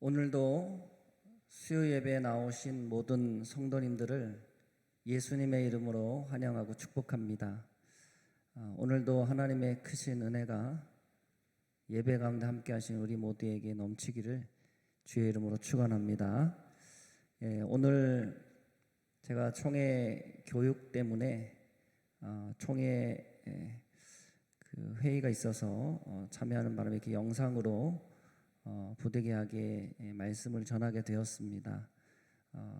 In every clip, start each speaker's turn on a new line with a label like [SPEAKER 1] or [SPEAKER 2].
[SPEAKER 1] 오늘도 수요 예배에 나오신 모든 성도님들을 예수님의 이름으로 환영하고 축복합니다. 오늘도 하나님의 크신 은혜가 예배 가운데 함께 하신 우리 모두에게 넘치기를 주의 이름으로 축원합니다. 오늘 제가 총회 교육 때문에 총회 그 회의가 있어서 참여하는 바람에 이렇게 영상으로 부득이하게 말씀을 전하게 되었습니다.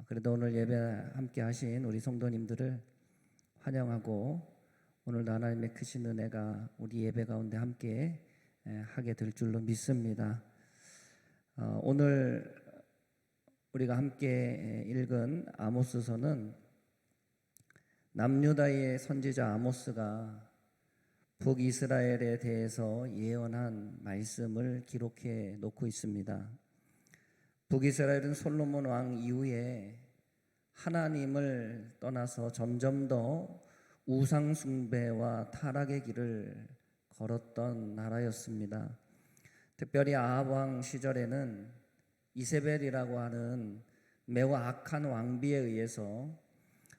[SPEAKER 1] 그래도 오늘 예배 함께 하신 우리 성도님들을 환영하고 오늘도 하나님의 크신 은혜가 우리 예배 가운데 함께 하게 될 줄로 믿습니다. 오늘 우리가 함께 읽은 아모스서는 남유다의 선지자 아모스가 북이스라엘에 대해서 예언한 말씀을 기록해 놓고 있습니다. 북이스라엘은 솔로몬 왕 이후에 하나님을 떠나서 점점 더 우상 숭배와 타락의 길을 걸었던 나라였습니다. 특별히 아합 왕 시절에는 이세벨이라고 하는 매우 악한 왕비에 의해서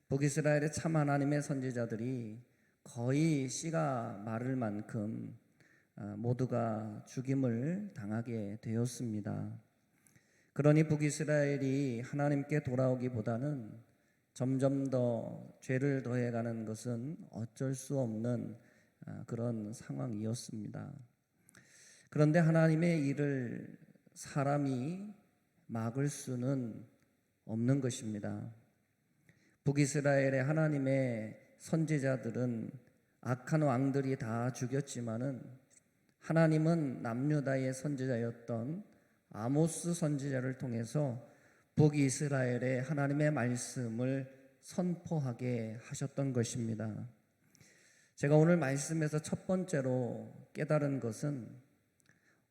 [SPEAKER 1] 북이스라엘의 참 하나님의 선지자들이 거의 씨가 마를 만큼 모두가 죽임을 당하게 되었습니다. 그러니 북이스라엘이 하나님께 돌아오기보다는 점점 더 죄를 더해가는 것은 어쩔 수 없는 그런 상황이었습니다. 그런데 하나님의 일을 사람이 막을 수는 없는 것입니다. 북이스라엘의 하나님의 선지자들은 악한 왕들이 다 죽였지만은 하나님은 남유다의 선지자였던 아모스 선지자를 통해서 북이스라엘의 하나님의 말씀을 선포하게 하셨던 것입니다. 제가 오늘 말씀에서 첫 번째로 깨달은 것은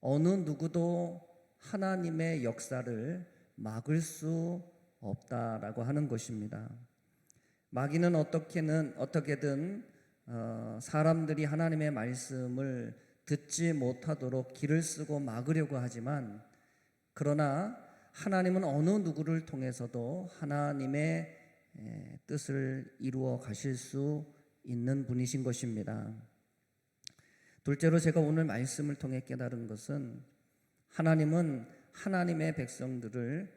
[SPEAKER 1] 어느 누구도 하나님의 역사를 막을 수 없다라고 하는 것입니다. 마귀는 어떻게든 사람들이 하나님의 말씀을 듣지 못하도록 길을 쓰고 막으려고 하지만, 그러나 하나님은 어느 누구를 통해서도 하나님의 뜻을 이루어 가실 수 있는 분이신 것입니다. 둘째로 제가 오늘 말씀을 통해 깨달은 것은 하나님은 하나님의 백성들을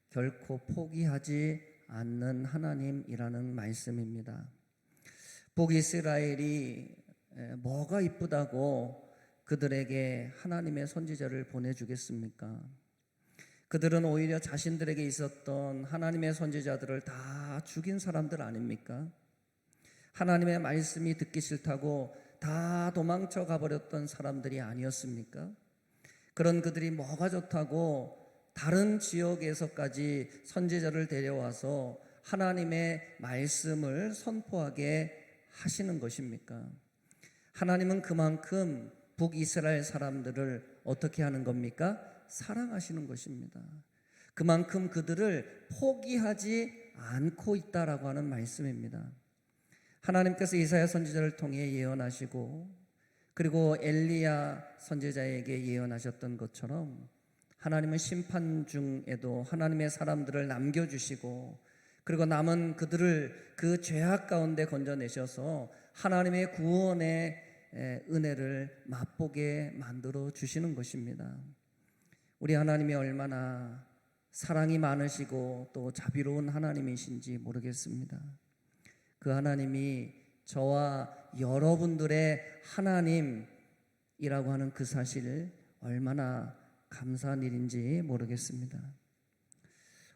[SPEAKER 1] 결코 포기하지 않는 하나님이라는 말씀입니다. 북이스라엘이 뭐가 이쁘다고 그들에게 하나님의 선지자를 보내주겠습니까? 그들은 오히려 자신들에게 있었던 하나님의 선지자들을 다 죽인 사람들 아닙니까? 하나님의 말씀이 듣기 싫다고 다 도망쳐 가버렸던 사람들이 아니었습니까? 그런 그들이 뭐가 좋다고 다른 지역에서까지 선지자를 데려와서 하나님의 말씀을 선포하게 하시는 것입니까? 하나님은 그만큼 북이스라엘 사람들을 어떻게 하는 겁니까? 사랑하시는 것입니다. 그만큼 그들을 포기하지 않고 있다라고 하는 말씀입니다. 하나님께서 이사야 선지자를 통해 예언하시고, 그리고 엘리야 선지자에게 예언하셨던 것처럼 하나님은 심판 중에도 하나님의 사람들을 남겨주시고, 그리고 남은 그들을 그 죄악 가운데 건져내셔서 하나님의 구원의 은혜를 맛보게 만들어 주시는 것입니다. 우리 하나님이 얼마나 사랑이 많으시고 또 자비로운 하나님이신지 모르겠습니다. 그 하나님이 저와 여러분들의 하나님이라고 하는 그 사실을 얼마나 감사한 일인지 모르겠습니다.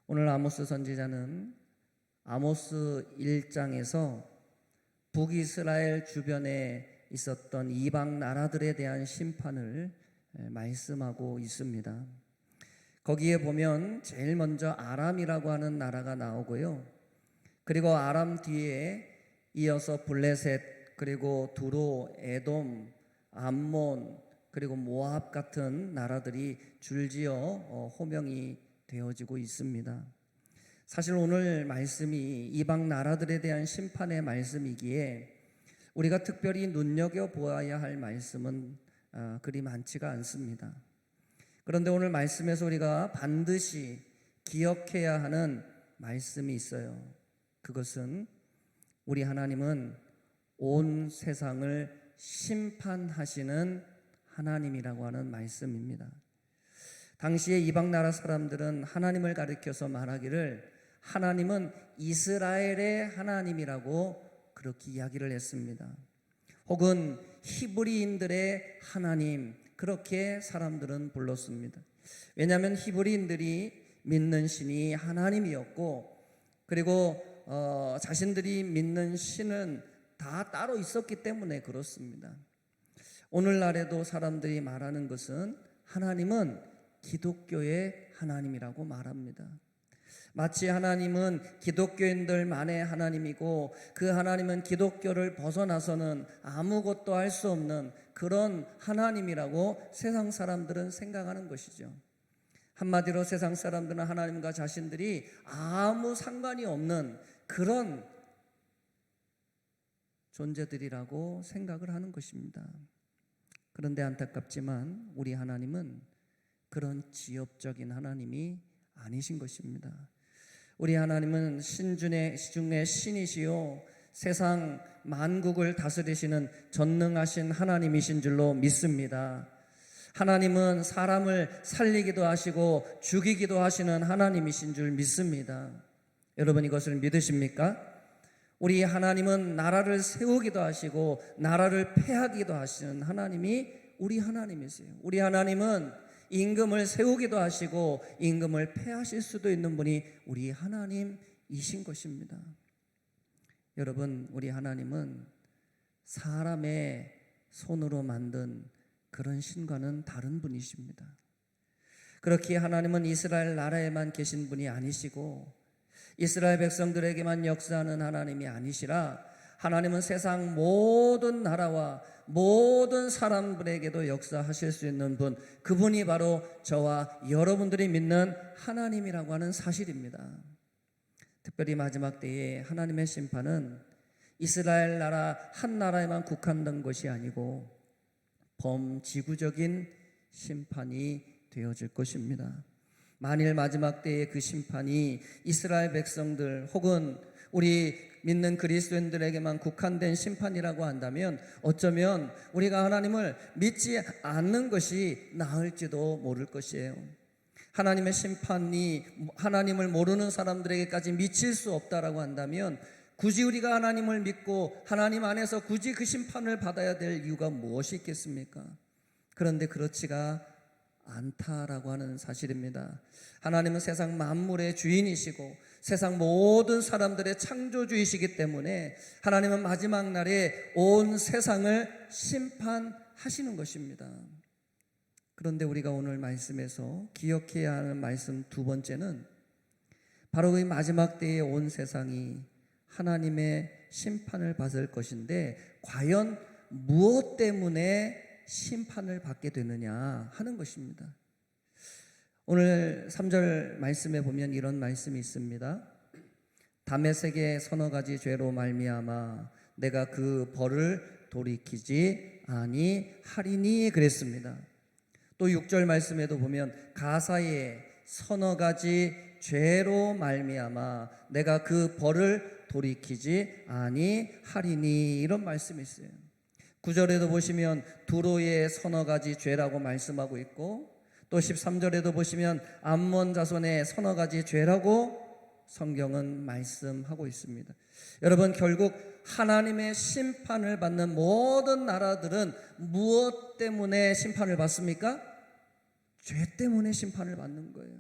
[SPEAKER 1] 오늘 아모스 선지자는 아모스 1장에서 북이스라엘 주변에 있었던 이방 나라들에 대한 심판을 말씀하고 있습니다. 거기에 보면 제일 먼저 아람이라고 하는 나라가 나오고요. 그리고 아람 뒤에 이어서 블레셋, 그리고 두로, 에돔, 암몬, 그리고 모압 같은 나라들이 줄지어 호명이 되어지고 있습니다. 사실 오늘 말씀이 이방 나라들에 대한 심판의 말씀이기에 우리가 특별히 눈여겨보아야 할 말씀은 그리 많지가 않습니다. 그런데 오늘 말씀에서 우리가 반드시 기억해야 하는 말씀이 있어요. 그것은 우리 하나님은 온 세상을 심판하시는 하나님이라고 하는 말씀입니다. 당시에 이방 나라 사람들은 하나님을 가리켜서 말하기를 하나님은 이스라엘의 하나님이라고 그렇게 이야기를 했습니다. 혹은 히브리인들의 하나님, 그렇게 사람들은 불렀습니다. 왜냐하면 히브리인들이 믿는 신이 하나님이었고, 그리고 자신들이 믿는 신은 다 따로 있었기 때문에 그렇습니다. 오늘날에도 사람들이 말하는 것은 하나님은 기독교의 하나님이라고 말합니다. 마치 하나님은 기독교인들만의 하나님이고 그 하나님은 기독교를 벗어나서는 아무것도 할 수 없는 그런 하나님이라고 세상 사람들은 생각하는 것이죠. 한마디로 세상 사람들은 하나님과 자신들이 아무 상관이 없는 그런 존재들이라고 생각을 하는 것입니다. 그런데 안타깝지만 우리 하나님은 그런 지엽적인 하나님이 아니신 것입니다. 우리 하나님은 신중의 신이시요 세상 만국을 다스리시는 전능하신 하나님이신 줄로 믿습니다. 하나님은 사람을 살리기도 하시고 죽이기도 하시는 하나님이신 줄 믿습니다. 여러분 이것을 믿으십니까? 우리 하나님은 나라를 세우기도 하시고 나라를 패하기도 하시는 하나님이 우리 하나님이세요. 우리 하나님은 임금을 세우기도 하시고 임금을 패하실 수도 있는 분이 우리 하나님이신 것입니다. 여러분 우리 하나님은 사람의 손으로 만든 그런 신과는 다른 분이십니다. 그렇게 하나님은 이스라엘 나라에만 계신 분이 아니시고 이스라엘 백성들에게만 역사하는 하나님이 아니시라 하나님은 세상 모든 나라와 모든 사람들에게도 역사하실 수 있는 분, 그분이 바로 저와 여러분들이 믿는 하나님이라고 하는 사실입니다. 특별히 마지막 때에 하나님의 심판은 이스라엘 나라 한 나라에만 국한된 것이 아니고 범지구적인 심판이 되어질 것입니다. 만일 마지막 때에 그 심판이 이스라엘 백성들 혹은 우리 믿는 그리스도인들에게만 국한된 심판이라고 한다면 어쩌면 우리가 하나님을 믿지 않는 것이 나을지도 모를 것이에요. 하나님의 심판이 하나님을 모르는 사람들에게까지 미칠 수 없다라고 한다면 굳이 우리가 하나님을 믿고 하나님 안에서 굳이 그 심판을 받아야 될 이유가 무엇이 있겠습니까? 그런데 그렇지가 않다라고 하는 사실입니다. 하나님은 세상 만물의 주인이시고 세상 모든 사람들의 창조주이시기 때문에 하나님은 마지막 날에 온 세상을 심판하시는 것입니다. 그런데 우리가 오늘 말씀에서 기억해야 하는 말씀 두 번째는 바로 이 마지막 때에 온 세상이 하나님의 심판을 받을 것인데 과연 무엇 때문에 심판을 받게 되느냐 하는 것입니다. 오늘 3절 말씀에 보면 이런 말씀이 있습니다. 다메섹의 서너 가지 죄로 말미암아 내가 그 벌을 돌이키지 아니하리니 그랬습니다. 또 6절 말씀에도 보면 가사의 서너 가지 죄로 말미암아 내가 그 벌을 돌이키지 아니하리니 이런 말씀이 있어요. 9절에도 보시면 두로의 서너 가지 죄라고 말씀하고 있고 또 13절에도 보시면 암몬 자손의 서너 가지 죄라고 성경은 말씀하고 있습니다. 여러분 결국 하나님의 심판을 받는 모든 나라들은 무엇 때문에 심판을 받습니까? 죄 때문에 심판을 받는 거예요.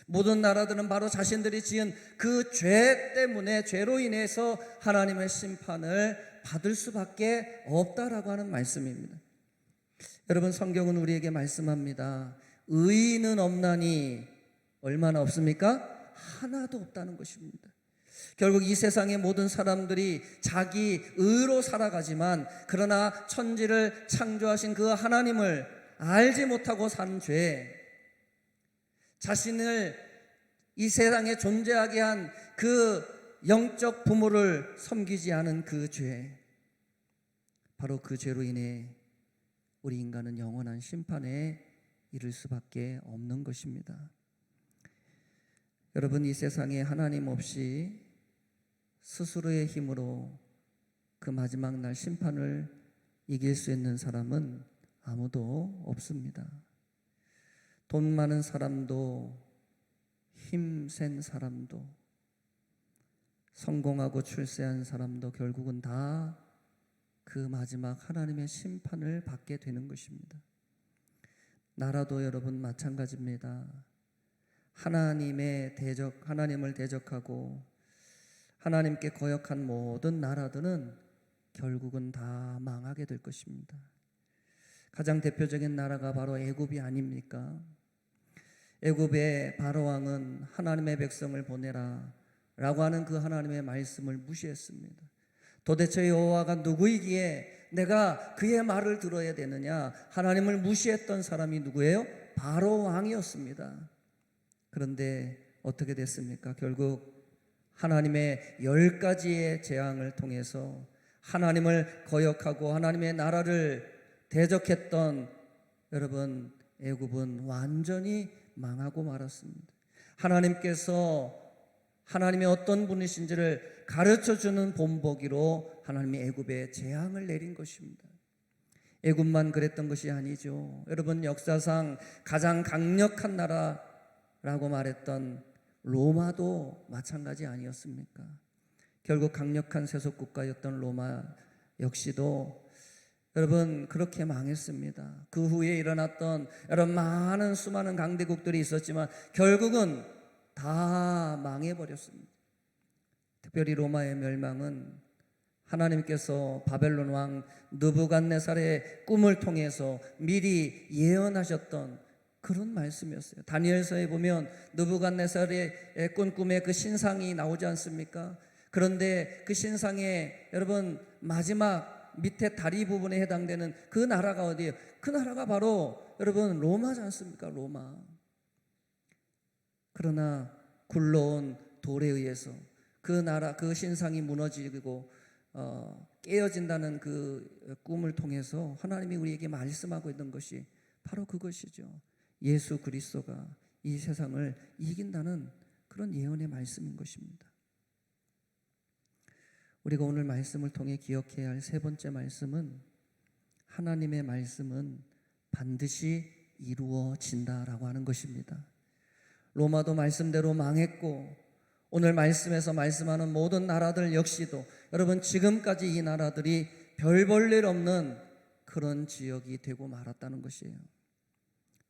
[SPEAKER 1] 모든 나라들은 바로 자신들이 지은 그 죄 때문에 죄로 인해서 하나님의 심판을 받을 수밖에 없다라고 하는 말씀입니다. 여러분 성경은 우리에게 말씀합니다. 의인은 없나니 얼마나 없습니까? 하나도 없다는 것입니다. 결국 이 세상의 모든 사람들이 자기 의로 살아가지만 그러나 천지를 창조하신 그 하나님을 알지 못하고 산 죄, 자신을 이 세상에 존재하게 한 그 영적 부모를 섬기지 않은 그 죄, 바로 그 죄로 인해 우리 인간은 영원한 심판에 이룰 수밖에 없는 것입니다. 여러분, 이 세상에 하나님 없이 스스로의 힘으로 그 마지막 날 심판을 이길 수 있는 사람은 아무도 없습니다. 돈 많은 사람도, 힘센 사람도, 성공하고 출세한 사람도 결국은 다 그 마지막 하나님의 심판을 받게 되는 것입니다. 나라도 여러분 마찬가지입니다. 하나님을 대적하고 하나님께 거역한 모든 나라들은 결국은 다 망하게 될 것입니다. 가장 대표적인 나라가 바로 애굽이 아닙니까? 애굽의 바로왕은 하나님의 백성을 보내라 라고 하는 그 하나님의 말씀을 무시했습니다. 도대체 여호와가 누구이기에 내가 그의 말을 들어야 되느냐? 하나님을 무시했던 사람이 누구예요? 바로왕이었습니다. 그런데 어떻게 됐습니까? 결국 하나님의 10가지의 재앙을 통해서 하나님을 거역하고 하나님의 나라를 대적했던 여러분, 애굽은 완전히 망하고 말았습니다. 하나님께서 하나님의 어떤 분이신지를 가르쳐주는 본보기로 하나님이 애굽에 재앙을 내린 것입니다. 애굽만 그랬던 것이 아니죠. 여러분, 역사상 가장 강력한 나라라고 말했던 로마도 마찬가지 아니었습니까? 결국 강력한 세속국가였던 로마 역시도 여러분 그렇게 망했습니다. 그 후에 일어났던 여러분 많은 수많은 강대국들이 있었지만 결국은 다 망해버렸습니다. 특별히 로마의 멸망은 하나님께서 바벨론 왕 느부갓네살의 꿈을 통해서 미리 예언하셨던 그런 말씀이었어요. 다니엘서에 보면 느부갓네살의 꾼 꿈에 그 신상이 나오지 않습니까? 그런데 그 신상에 여러분 마지막 밑에 다리 부분에 해당되는 그 나라가 어디예요? 그 나라가 바로 여러분 로마지 않습니까? 로마. 그러나 굴러온 돌에 의해서 그 나라, 그 신상이 무너지고 깨어진다는 그 꿈을 통해서 하나님이 우리에게 말씀하고 있는 것이 바로 그것이죠. 예수 그리스도가 이 세상을 이긴다는 그런 예언의 말씀인 것입니다. 우리가 오늘 말씀을 통해 기억해야 할 세 번째 말씀은 하나님의 말씀은 반드시 이루어진다라고 하는 것입니다. 로마도 말씀대로 망했고 오늘 말씀에서 말씀하는 모든 나라들 역시도 여러분 지금까지 이 나라들이 별 볼 일 없는 그런 지역이 되고 말았다는 것이에요.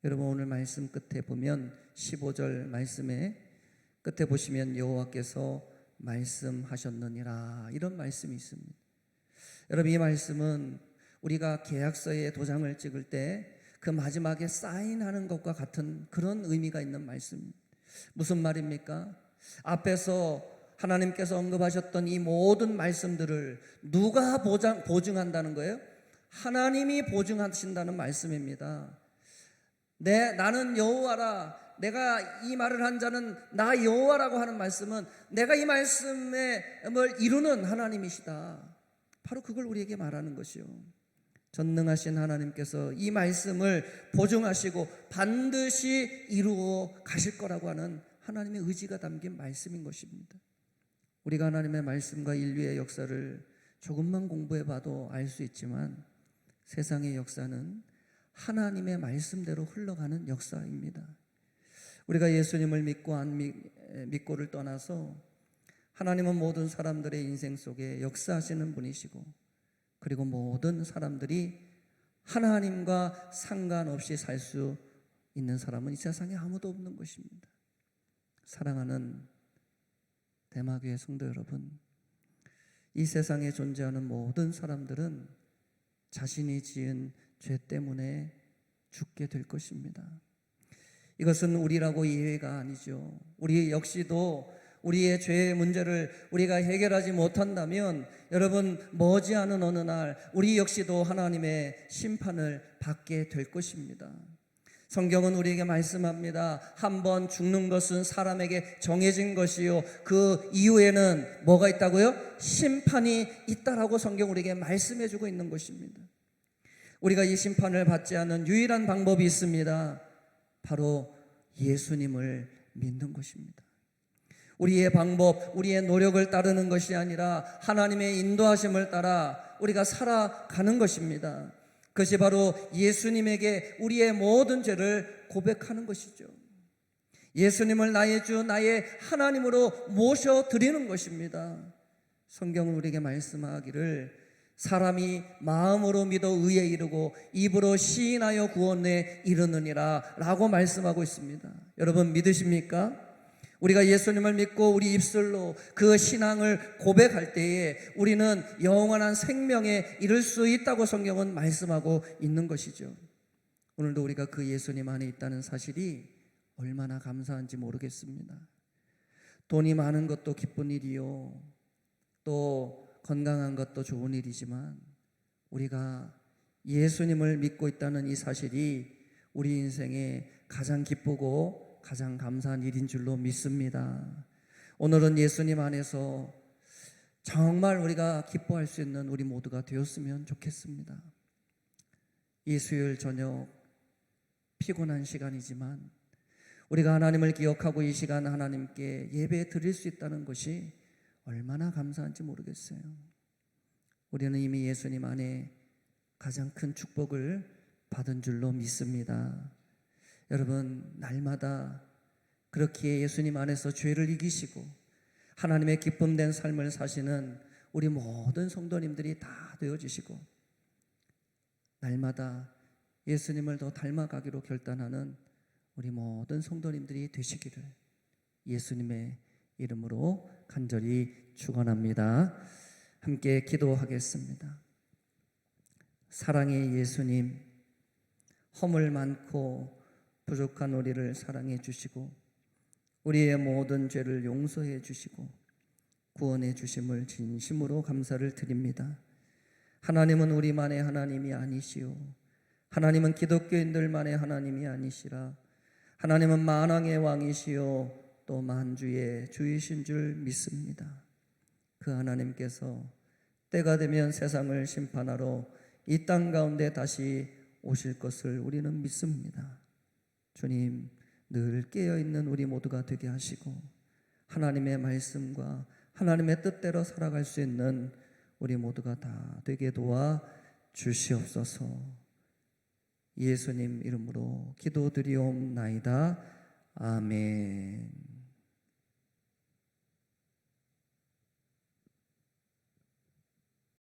[SPEAKER 1] 여러분 오늘 말씀 끝에 보면 15절 말씀에 끝에 보시면 여호와께서 말씀하셨느니라 이런 말씀이 있습니다. 여러분 이 말씀은 우리가 계약서에 도장을 찍을 때 그 마지막에 사인하는 것과 같은 그런 의미가 있는 말씀입니다. 무슨 말입니까? 앞에서 하나님께서 언급하셨던 이 모든 말씀들을 누가 보증한다는 거예요? 하나님이 보증하신다는 말씀입니다. 나는 여호와라, 내가 이 말을 한 자는 나 여호와라고 하는 말씀은 내가 이 말씀을 이루는 하나님이시다. 바로 그걸 우리에게 말하는 것이요. 전능하신 하나님께서 이 말씀을 보증하시고 반드시 이루어 가실 거라고 하는 하나님의 의지가 담긴 말씀인 것입니다. 우리가 하나님의 말씀과 인류의 역사를 조금만 공부해봐도 알 수 있지만 세상의 역사는 하나님의 말씀대로 흘러가는 역사입니다. 우리가 예수님을 믿고 안 믿고를 떠나서 하나님은 모든 사람들의 인생 속에 역사하시는 분이시고 그리고 모든 사람들이 하나님과 상관없이 살 수 있는 사람은 이 세상에 아무도 없는 것입니다. 사랑하는 대마교회 성도 여러분, 이 세상에 존재하는 모든 사람들은 자신이 지은 죄 때문에 죽게 될 것입니다. 이것은 우리라고 예외가 아니죠. 우리 역시도 우리의 죄의 문제를 우리가 해결하지 못한다면 여러분 머지않은 어느 날 우리 역시도 하나님의 심판을 받게 될 것입니다. 성경은 우리에게 말씀합니다. 한번 죽는 것은 사람에게 정해진 것이요 그 이후에는 뭐가 있다고요? 심판이 있다라고 성경 우리에게 말씀해주고 있는 것입니다. 우리가 이 심판을 받지 않는 유일한 방법이 있습니다. 바로 예수님을 믿는 것입니다. 우리의 방법, 우리의 노력을 따르는 것이 아니라 하나님의 인도하심을 따라 우리가 살아가는 것입니다. 그것이 바로 예수님에게 우리의 모든 죄를 고백하는 것이죠. 예수님을 나의 주, 나의 하나님으로 모셔드리는 것입니다. 성경은 우리에게 말씀하기를 사람이 마음으로 믿어 의에 이르고 입으로 시인하여 구원에 이르느니라 라고 말씀하고 있습니다. 여러분 믿으십니까? 우리가 예수님을 믿고 우리 입술로 그 신앙을 고백할 때에 우리는 영원한 생명에 이를 수 있다고 성경은 말씀하고 있는 것이죠. 오늘도 우리가 그 예수님 안에 있다는 사실이 얼마나 감사한지 모르겠습니다. 돈이 많은 것도 기쁜 일이요, 또 건강한 것도 좋은 일이지만 우리가 예수님을 믿고 있다는 이 사실이 우리 인생에 가장 기쁘고 가장 감사한 일인 줄로 믿습니다. 오늘은 예수님 안에서 정말 우리가 기뻐할 수 있는 우리 모두가 되었으면 좋겠습니다. 이 수요일 저녁 피곤한 시간이지만 우리가 하나님을 기억하고 이 시간 하나님께 예배 드릴 수 있다는 것이 얼마나 감사한지 모르겠어요. 우리는 이미 예수님 안에 가장 큰 축복을 받은 줄로 믿습니다. 여러분, 날마다 그렇게 예수님 안에서 죄를 이기시고 하나님의 기쁨된 삶을 사시는 우리 모든 성도님들이 다 되어주시고 날마다 예수님을 더 닮아가기로 결단하는 우리 모든 성도님들이 되시기를 예수님의 이름으로 간절히 축원합니다. 함께 기도하겠습니다. 사랑의 예수님, 허물 많고 부족한 우리를 사랑해 주시고 우리의 모든 죄를 용서해 주시고 구원해 주심을 진심으로 감사를 드립니다. 하나님은 우리만의 하나님이 아니시오. 하나님은 기독교인들만의 하나님이 아니시라. 하나님은 만왕의 왕이시오 또 만주의 주이신 줄 믿습니다. 그 하나님께서 때가 되면 세상을 심판하러 이 땅 가운데 다시 오실 것을 우리는 믿습니다. 주님, 늘 깨어있는 우리 모두가 되게 하시고 하나님의 말씀과 하나님의 뜻대로 살아갈 수 있는 우리 모두가 다 되게 도와 주시옵소서. 예수님 이름으로 기도드리옵나이다. 아멘.